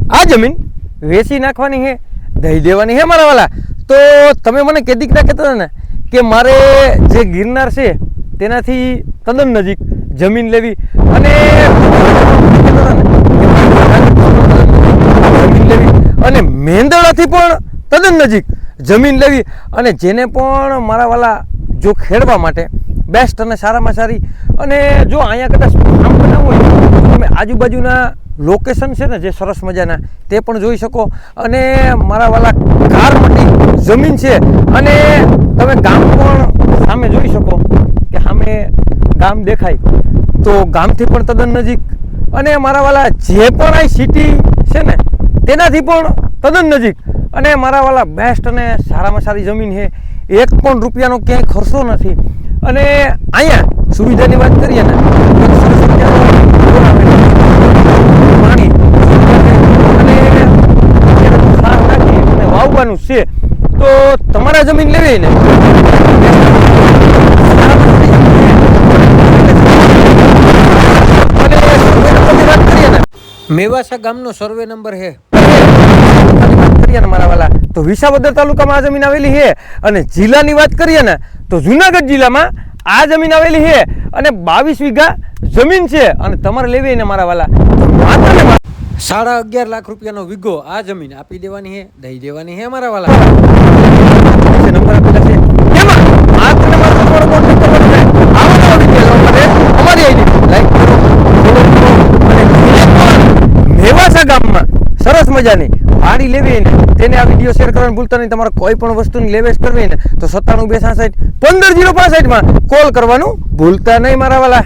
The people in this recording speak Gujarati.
આ જમીન વેચી નાખવાની છે, દઈ દેવાની છે મારા વાલા. તો તમે મને કેદીક ના કહેતા હતા ને કે મારે જે ગિરનાર છે તેનાથી તદ્દન નજીક જમીન લેવી અને જમીન લેવી અને મેંદડાથી પણ તદ્દન નજીક જમીન લેવી અને જેને પણ મારા વાલા જો ખેડવા માટે બેસ્ટ અને સારામાં સારી અને જો અહીંયા કદાચ ફાર્મ બનાવવું હોય તો તમે આજુબાજુના લોકેશન છે ને જે સરસ મજાના તે પણ જોઈ શકો અને મારા વાલા કારમટી જમીન છે અને તમે ગામ પણ સામે જોઈ શકો કે સામે ગામ દેખાય તો ગામથી પણ તદ્દન નજીક અને મારા વાલા જે પણ આ સિટી છે ને તેનાથી પણ તદ્દન નજીક અને મારા વાલા બેસ્ટ અને સારામાં સારી જમીન છે. એક પણ રૂપિયાનો ક્યાંય ખર્ચો નથી અને અહીંયા સુવિધાની વાત કરીએ ને સરસ પાણી અને ખાસ નાખી અને વાવવાનું છે. તો તમારા જમીન લેવી ને મેવાસા ગામનો સર્વે નંબર છે મારા વાલા તો વિસાવદર તાલુકામાં આ જમીન આવેલી છે અને જિલ્લાની વાત કરીએ ને તો જુનાગઢ જિલ્લામાં આ જમીન આવેલી છે અને 22 વીઘા જમીન છે અને તમારે લેવી ને મારા વાલા તો માત્ર 11.5 લાખ રૂપિયાનો વીઘો આ જમીન આપી દેવાની છે, દઈ દેવાની છે મારા વાલા. નંબર આપેલા છે એમાં માત્ર તમારો કોન્ટેક્ટ કરવાનો છે. આવા વિડિયો માટે અમારી આઈડી લાઈક કરો, ફોલો કરો અને મેવાસા ગામમાં સરસ મજાની વાડી લેવી ને તેને આ વિડીયો શેર કરવાનું ભૂલતા નહીં. તમારે કોઈ પણ વસ્તુની લેવેચ કરવી ને તો 97 266 15 065 માં કોલ કરવાનું ભૂલતા નહીં મારા વાલા.